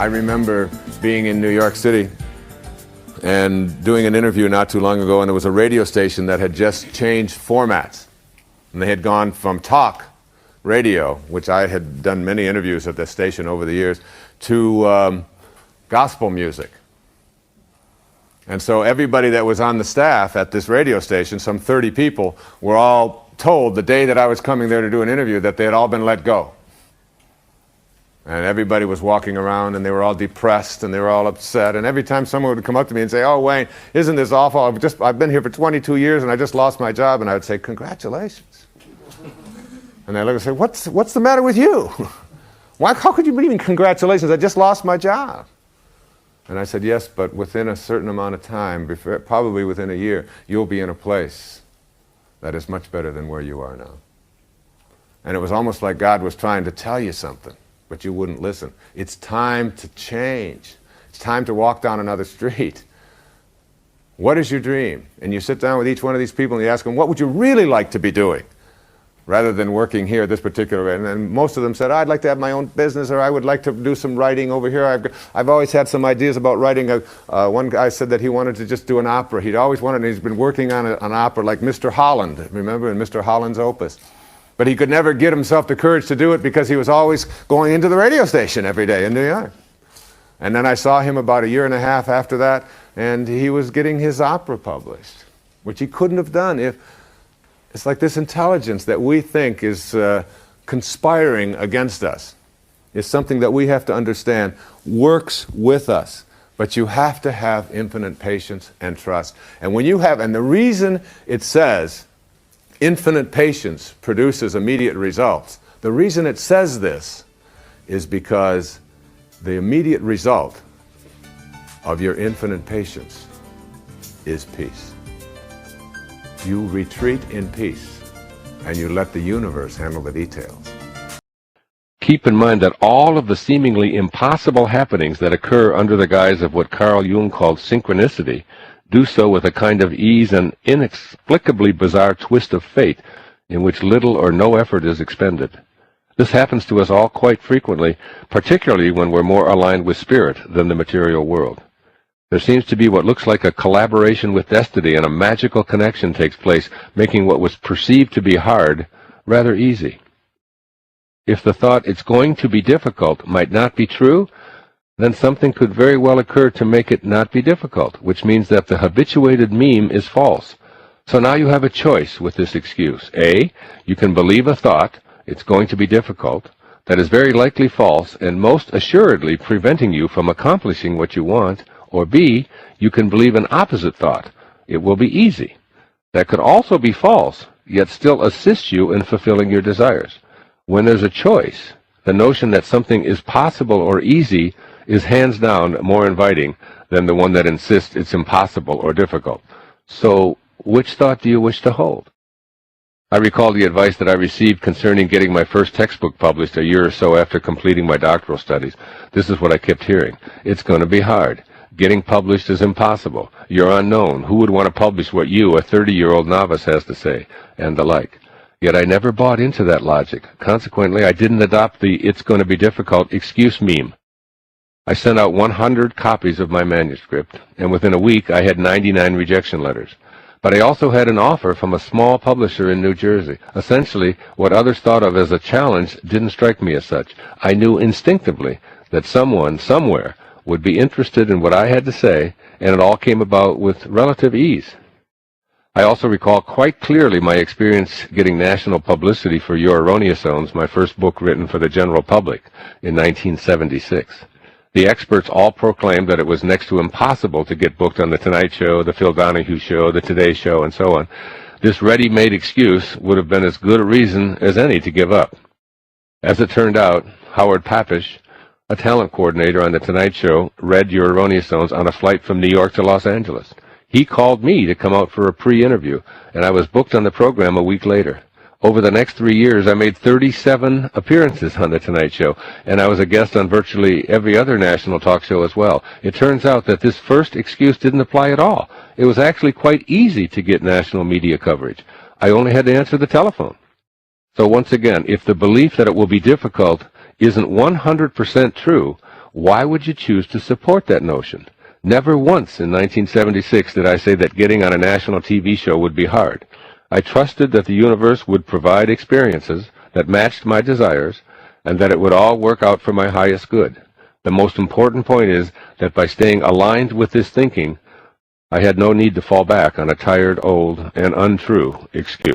I remember being in New York City and doing an interview not too long ago, and there was a radio station that had just changed formats. And they had gone from talk radio, which I had done many interviews at this station over the years, to gospel music. And so everybody that was on the staff at this radio station, some 30 people, were all told the day that I was coming there to do an interview that they had all been let go. And everybody was walking around and they were all depressed and they were all upset. And every time someone would come up to me and say, "Oh, Wayne, isn't this awful? I've been here for 22 years and I just lost my job." And I would say, "Congratulations." And they look and say, what's the matter with you? How could you believe in congratulations? I just lost my job. And I said, "Yes, but within a certain amount of time, probably within a year, you'll be in a place that is much better than where you are now." And it was almost like God was trying to tell you something, but you wouldn't listen. It's time to change. It's time to walk down another street. What is your dream? And you sit down with each one of these people and you ask them, what would you really like to be doing? Rather than working here this particular way. And then most of them said, "I'd like to have my own business," or "I would like to do some writing over here. I've always had some ideas about writing." One guy said that he wanted to just do an opera. He'd always wanted, and he's been working on an opera like Mr. Holland, remember, in Mr. Holland's Opus. But he could never get himself the courage to do it because he was always going into the radio station every day in New York. And then I saw him about a year and a half after that, and he was getting his opera published, which he couldn't have done if... It's like this intelligence that we think is conspiring against us is something that we have to understand works with us. But you have to have infinite patience and trust. And when you have, and the reason it says infinite patience produces immediate results, the reason it says this is because the immediate result of your infinite patience is peace. You retreat in peace, and you let the universe handle the details. Keep in mind that all of the seemingly impossible happenings that occur under the guise of what Carl Jung called synchronicity do so with a kind of ease and inexplicably bizarre twist of fate in which little or no effort is expended. This happens to us all quite frequently, particularly when we're more aligned with spirit than the material world. There seems to be what looks like a collaboration with destiny, and a magical connection takes place, making what was perceived to be hard rather easy. If the thought "it's going to be difficult" might not be true, then something could very well occur to make it not be difficult, which means that the habituated meme is false. So now you have a choice with this excuse. A, you can believe a thought, "it's going to be difficult," that is very likely false and most assuredly preventing you from accomplishing what you want. Or B, you can believe an opposite thought, "it will be easy." That could also be false, yet still assist you in fulfilling your desires. When there's a choice, the notion that something is possible or easy is hands down more inviting than the one that insists it's impossible or difficult. So, which thought do you wish to hold? I recall the advice that I received concerning getting my first textbook published a year or so after completing my doctoral studies. This is what I kept hearing. "It's going to be hard. Getting published is impossible. You're unknown. Who would want to publish what you, a 30-year-old novice, has to say?" and the like. Yet I never bought into that logic. Consequently, I didn't adopt the "it's going to be difficult" excuse meme. I sent out 100 copies of my manuscript, and within a week I had 99 rejection letters. But I also had an offer from a small publisher in New Jersey. Essentially, what others thought of as a challenge didn't strike me as such. I knew instinctively that someone, somewhere, would be interested in what I had to say, and it all came about with relative ease. I also recall quite clearly my experience getting national publicity for Your Erroneous Zones, my first book written for the general public, in 1976. The experts all proclaimed that it was next to impossible to get booked on The Tonight Show, The Phil Donahue Show, The Today Show, and so on. This ready-made excuse would have been as good a reason as any to give up. As it turned out, Howard Papish, a talent coordinator on The Tonight Show, read Your Erroneous Zones on a flight from New York to Los Angeles. He called me to come out for a pre-interview, and I was booked on the program a week later. Over the next 3 years, I made 37 appearances on The Tonight Show, and I was a guest on virtually every other national talk show as well. It turns out that this first excuse didn't apply at all. It was actually quite easy to get national media coverage. I only had to answer the telephone. So once again, if the belief that it will be difficult isn't 100% true, why would you choose to support that notion? Never once in 1976 did I say that getting on a national TV show would be hard. I trusted that the universe would provide experiences that matched my desires and that it would all work out for my highest good. The most important point is that by staying aligned with this thinking, I had no need to fall back on a tired, old, and untrue excuse.